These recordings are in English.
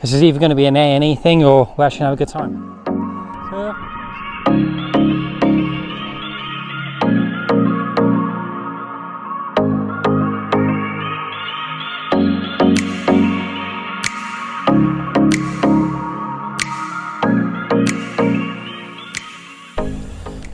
This is either going to be an A&E thing or we're actually going to have a good time.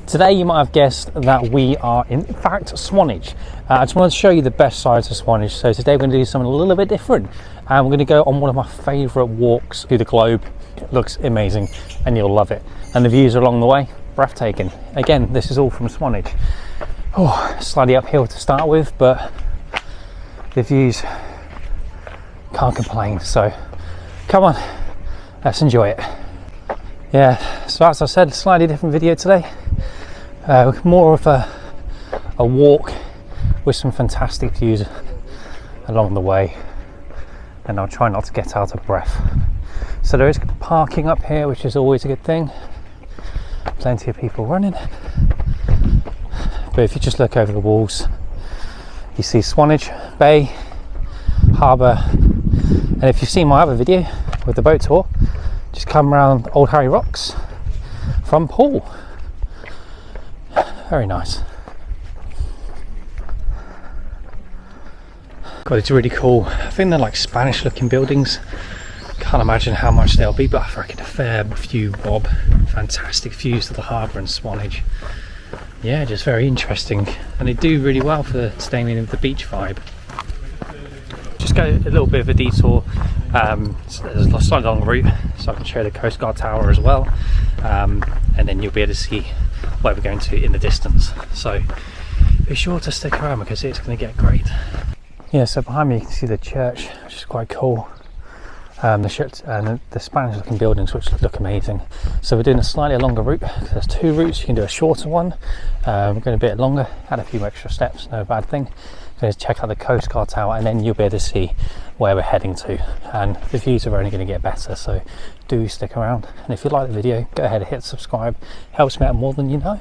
Today you might have guessed that we are in fact Swanage. I just wanted to show you the best sides of Swanage. So today we're going to do something a little bit different. And we're going to go on one of my favourite walks through the globe. It looks amazing and you'll love it. And the views along the way, breathtaking. Again, this is all from Swanage. Oh, slightly uphill to start with, but the views, can't complain. So come on, let's enjoy it. Yeah, so as I said, slightly different video today. More of a walk with some fantastic views along the way, and I'll try not to get out of breath. So there is parking up here, which is always a good thing. Plenty of people running. But if you just look over the walls, you see Swanage Bay, Harbour, and if you've seen my other video with the boat tour, just come around Old Harry Rocks from Poole. Very nice. God, it's really cool. I think they're like Spanish looking buildings. Can't imagine how much they'll be, but I reckon a fair few bob. Fantastic views of the harbour and Swanage. Yeah, just very interesting. And they do really well for staying in the beach vibe. Just go a little bit of a detour. So there's a slightly long route, so I can show the Coast Guard Tower as well. And then you'll be able to see where we're going to in the distance. So be sure to stick around because it's going to get great. Yeah, so behind me you can see the church, which is quite cool. The church and the Spanish looking buildings, which look amazing. So we're doing a slightly longer route. There's two routes. You can do a shorter one. We're going a bit longer, add a few extra steps, no bad thing. So check out the Coast Guard Tower and then you'll be able to see where we're heading to. And the views are only going to get better, so do stick around. And if you like the video, go ahead and hit subscribe. Helps me out more than you know.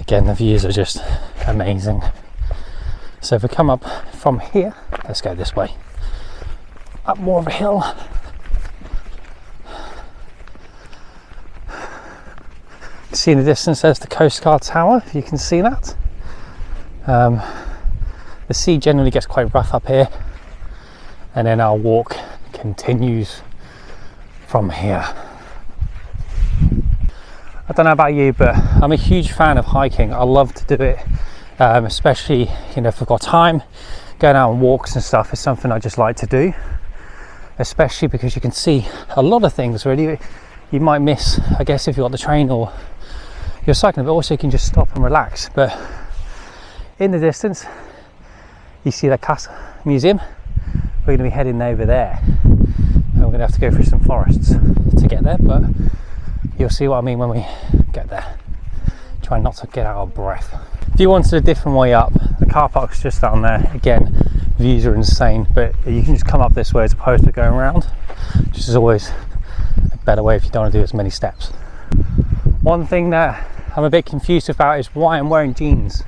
Again, the views are just amazing. So if we come up from here, let's go this way, up more of a hill. See in the distance there's the Coast Guard Tower, if you can see that. The sea generally gets quite rough up here, and then our walk continues from here. I don't know about you, but I'm a huge fan of hiking. I love to do it, especially if I've got time. Going out on walks and stuff is something I just like to do, especially because you can see a lot of things really you might miss, I guess, if you're on the train or you're cycling, but also you can just stop and relax. But in the distance you see the Castle Museum. We're going to be heading over there, and we're going to have to go through some forests to get there, but you'll see what I mean when we get there. Try not to get out of breath. If you wanted a different way up, the car park's just down there. Again, views are insane, but you can just come up this way as opposed to going around, which is always a better way if you don't want to do as many steps. One thing that I'm a bit confused about is why I'm wearing jeans.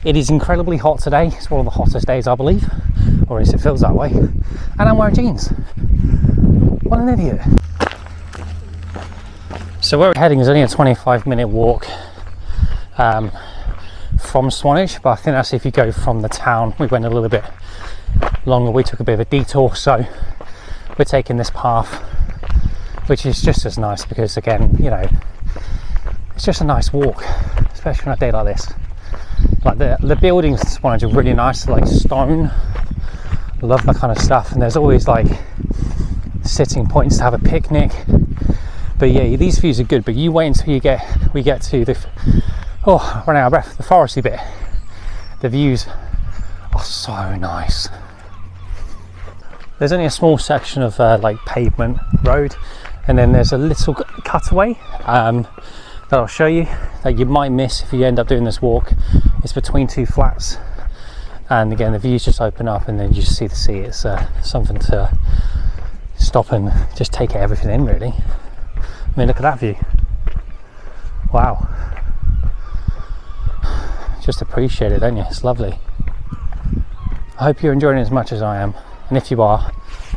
It is incredibly hot today. It's one of the hottest days, I believe, or at least it feels that way, and I'm wearing jeans. What an idiot. So where we're heading is only a 25-minute walk from Swanage, but I think that's if you go from the town. We went a little bit longer, we took a bit of a detour, so we're taking this path, which is just as nice because, again, it's just a nice walk, especially on a day like this. Like the buildings in Swanage are really nice, like stone. I love that kind of stuff, and there's always like sitting points to have a picnic. But yeah, these views are good, but you wait until we get to the running out of breath, the foresty bit. The views are so nice. There's only a small section of like pavement road, and then there's a little cutaway that I'll show you that you might miss if you end up doing this walk. It's between two flats, and again the views just open up and then you just see the sea. It's something to stop and just take everything in, really. I mean, look at that view. Wow. Just appreciate it, don't you? It's lovely. I hope you're enjoying it as much as I am, and if you are,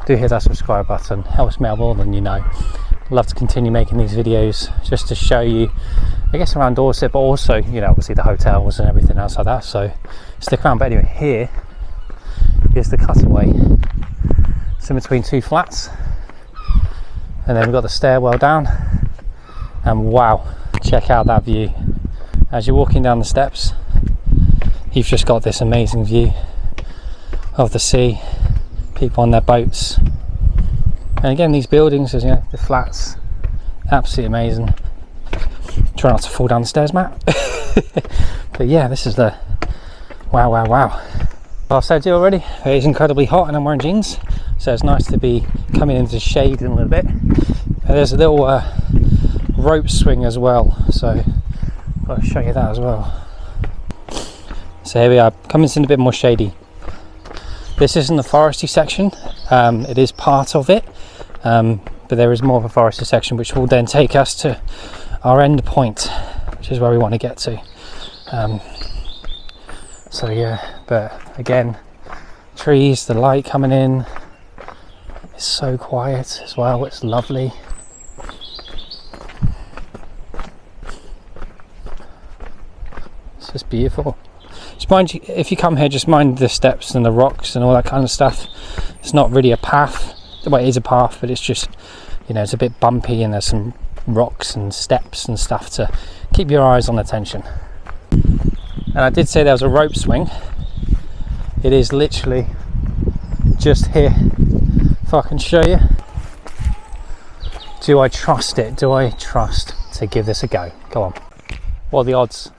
do hit that subscribe button. Helps me out more than you know. I'd love to continue making these videos just to show you, I guess, around Dorset, but also, you know, obviously the hotels and everything else like that, so stick around. But anyway, here is the cutaway. It's in between two flats, and then we've got the stairwell down, and wow, check out that view. As you're walking down the steps, you've just got this amazing view of the sea, people on their boats, and again these buildings, as you know, the flats, absolutely amazing. Try not to fall down the stairs, Matt. But yeah, this is the wow. I've said to you already, it is incredibly hot and I'm wearing jeans, so it's nice to be coming into the shade in a little bit. And there's a little rope swing as well, so I'll show you that as well. So here we are, coming in a bit more shady. This isn't the foresty section, it is part of it, but there is more of a foresty section which will then take us to our end point, which is where we want to get to. So yeah, but again, trees, the light coming in, it's so quiet as well, it's lovely. It's just beautiful. Just mind you, if you come here, just mind the steps and the rocks and all that kind of stuff. It's not really a path. Well, it is a path, but it's just, you know, it's a bit bumpy and there's some rocks and steps and stuff to keep your eyes on attention. And I did say there was a rope swing. It is literally just here. If I can show you. Do I trust it? Do I trust to give this a go? Go on. What are the odds?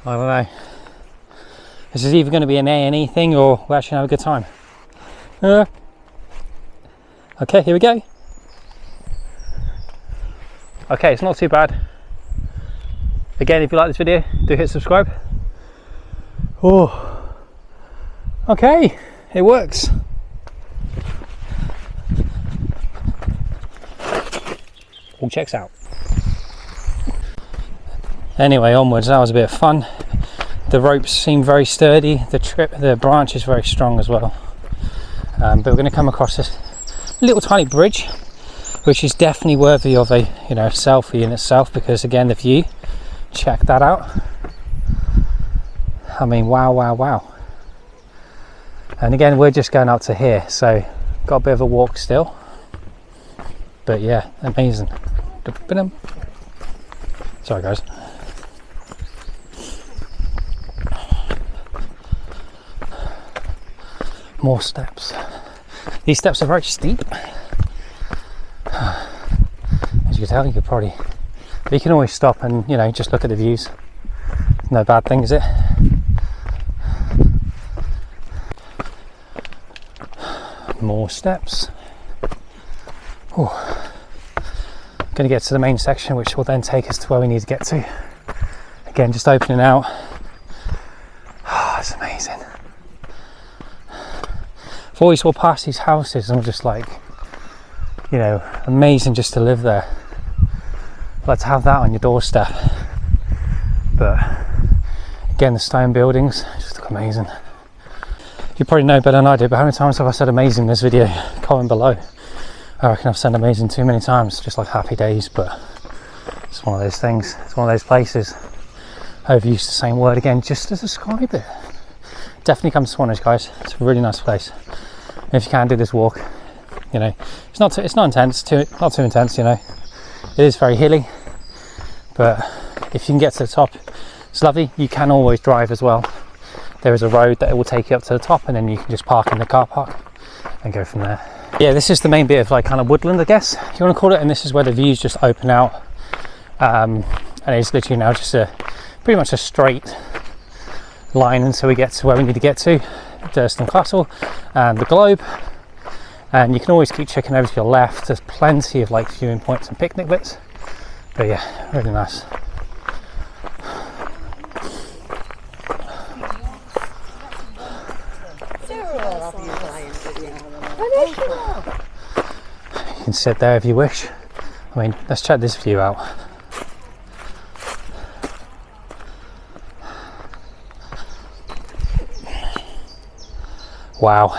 I don't know. This is either going to be an A&E thing or we'll actually have a good time. Okay, here we go. Okay, it's not too bad. Again, if you like this video, do hit subscribe. Oh, okay, it works. All checks out. Anyway, onwards. That was a bit of fun. The ropes seem very sturdy. The branch is very strong as well. But we're going to come across this little tiny bridge, which is definitely worthy of a, you know, selfie in itself, because again, the view. Check that out. I mean, wow. And again, we're just going up to here, so got a bit of a walk still. But yeah, amazing. Sorry guys. More steps. These steps are very steep. As you can tell, you could probably, but you can always stop and, you know, just look at the views. No bad thing, is it? More steps. Oh, going to get to the main section, which will then take us to where we need to get to. Again, just opening out. Oh, it's amazing. I've always walked past these houses and I'm just like, you know, amazing just to live there. Like to have that on your doorstep. But again, the stone buildings just look amazing. You probably know better than I do, but how many times have I said amazing in this video? Comment below. I reckon I've said amazing too many times, just like happy days, but it's one of those things. It's one of those places. Overused the same word again just to describe it. Definitely come to Swanage, guys. It's a really nice place. And if you can do this walk, you know, it's not intense, not too intense, you know. It is very hilly, but if you can get to the top, it's lovely. You can always drive as well. There is a road that will take you up to the top, and then you can just park in the car park and go from there. Yeah, this is the main bit of like kind of woodland, I guess you want to call it, and this is where the views just open out. And it's literally now just pretty much a straight line until we get to where we need to get to, Durston Castle and the Globe. And you can always keep checking over to your left. There's plenty of like viewing points and picnic bits. But yeah, really nice. You can sit there if you wish. I mean, let's check this view out. Wow.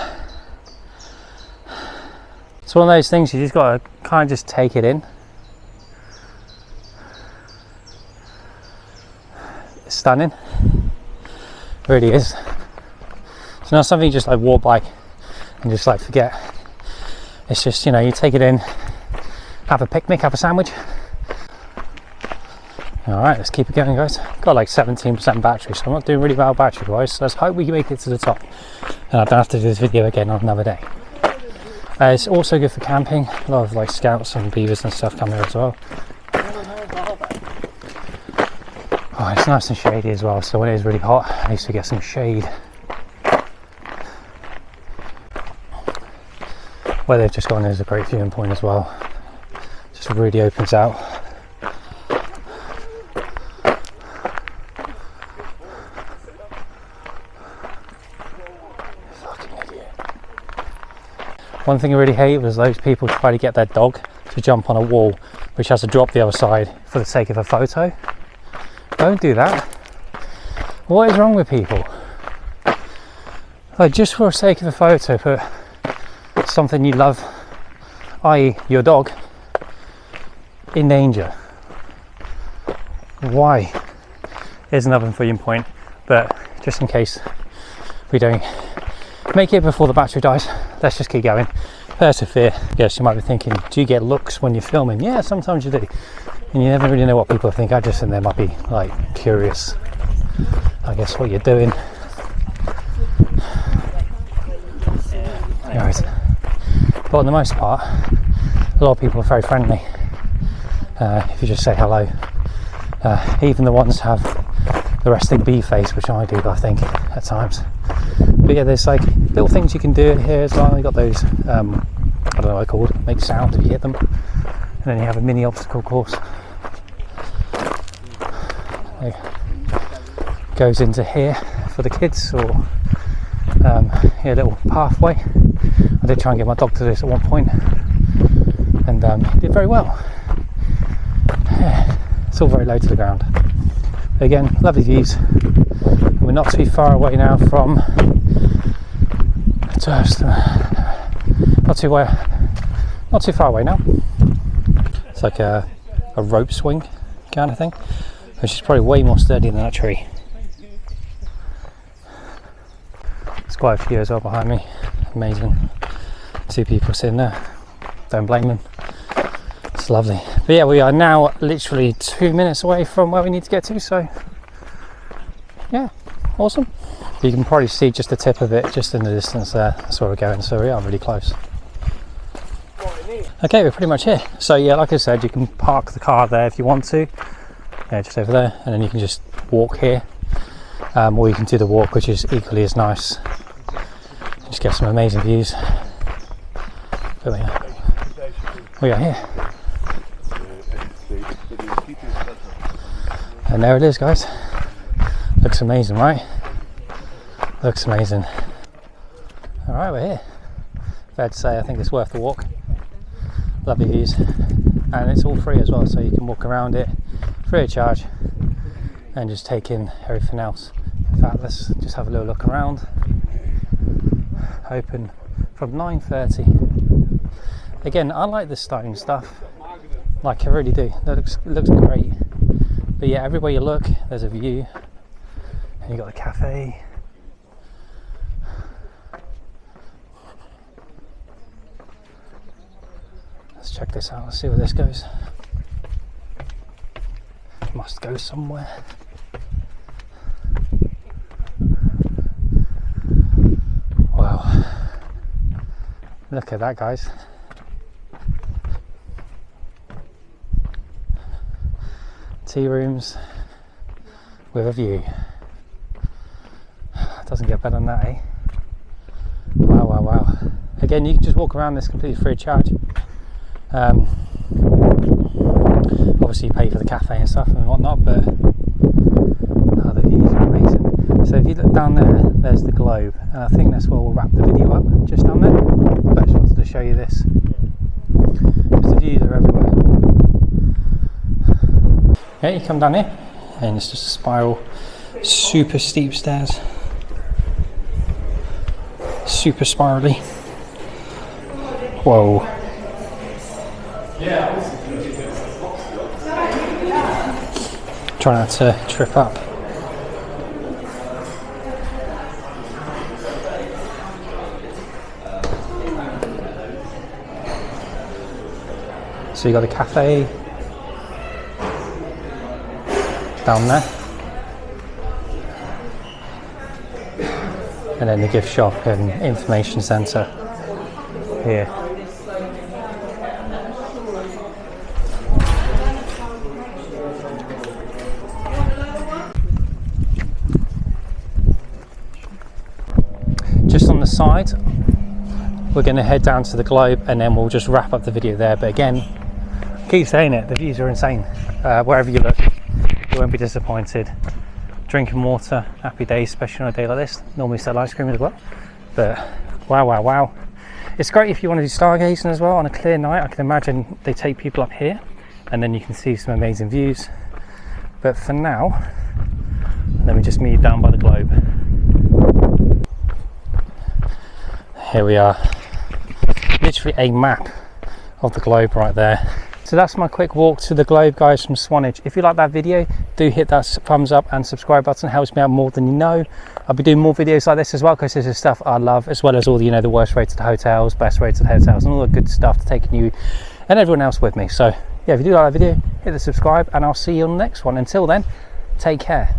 It's one of those things you just got to kind of just take it in. It's stunning. It really is. It's not something you just like walk by and just like forget. It's just, you know, you take it in, have a picnic, have a sandwich. Alright, let's keep it going, guys. Got like 17% battery, so I'm not doing really well battery wise, so let's hope we can make it to the top and I don't have to do this video again on another day. It's also good for camping. A lot of like scouts and beavers and stuff come here as well. Oh, it's nice and shady as well, so when it is really hot, at least we get some shade. Where they've just gone is a great viewing point as well. Just really opens out. Fucking idiot. One thing I really hate was those people try to get their dog to jump on a wall which has to drop the other side for the sake of a photo. Don't do that. What is wrong with people? Like, just for the sake of a photo, put something you love, i.e. your dog, in danger. Why? Here's another viewing point, but just in case we don't make it before the battery dies, let's just keep going. Persevere. Yes, you might be thinking, do you get looks when you're filming? Yeah, sometimes you do. And you never really know what people think. I just think they might be like curious, I guess, what you're doing. Anyways, but on the most part, a lot of people are very friendly. If you just say hello, even the ones have the resting bee face, which I do, I think, at times. But yeah, there's like little things you can do here as well. You got those, I don't know what they're called, make sound if you hit them. And then you have a mini obstacle course. It goes into here for the kids, or a little pathway. I did try and get my dog to this at one point, and he did very well. Yeah, it's all very low to the ground. But again, lovely views. We're not too far away now from not too far away now. It's like a rope swing kind of thing, which is probably way more sturdy than that tree. There's quite a few as well behind me. Amazing. 2 people sitting there. Don't blame them. It's lovely. But yeah, we are now literally 2 minutes away from where we need to get to, so yeah, awesome. You can probably see just the tip of it just in the distance there. That's where we're going, so we are really close. Okay, we're pretty much here. So yeah, like I said, you can park the car there if you want to. Yeah, just over there, and then you can just walk here. Or you can do the walk, which is equally as nice. Just get some amazing views. But we are here. And there it is, guys. Looks amazing, right? Looks amazing. Alright, we're here. Fair to say, I think it's worth the walk. Lovely views. And it's all free as well, so you can walk around it free of charge and just take in everything else. In fact, let's just have a little look around. Open from 9:30. Again, I like the stone stuff. Like, I really do. It looks great. But yeah, everywhere you look, there's a view. And you got the cafe. Let's check this out. Let's see where this goes. It must go somewhere. Wow. Look at that, guys. Tea rooms with a view. Doesn't get better than that, eh? Wow, wow, wow. Again, you can just walk around this completely free of charge. Obviously you pay for the cafe and stuff and whatnot, but the views are amazing. So if you look down there, there's the globe, and I think that's where we'll wrap the video up, just down there. But I just wanted to show you this, because the views are everywhere. Yeah, you come down here and it's just a spiral, super steep stairs. super spirally. Whoa. Try not to trip up. So you got a cafe down there, and then the gift shop and information centre here. Just on the side, we're going to head down to the Globe, and then we'll just wrap up the video there. But again, I keep saying it, the views are insane. Wherever you look, you won't be disappointed. Drinking water, happy days, especially on a day like this. Normally sell ice cream as well, but wow. It's great if you want to do stargazing as well on a clear night. I can imagine they take people up here, and then you can see some amazing views. But for now, let me just meet you down by the Globe. Here we are, literally a map of the Globe right there. So that's my quick walk to the Globe, guys, from Swanage. If you like that video, do hit that thumbs up and subscribe button. It helps me out more than you know. I'll be doing more videos like this as well, because this is stuff I love, as well as all the, you know, the worst rated hotels, best rated hotels, and all the good stuff to taking you and everyone else with me. So yeah, if you do like that video, hit the subscribe, and I'll see you on the next one. Until then, take care.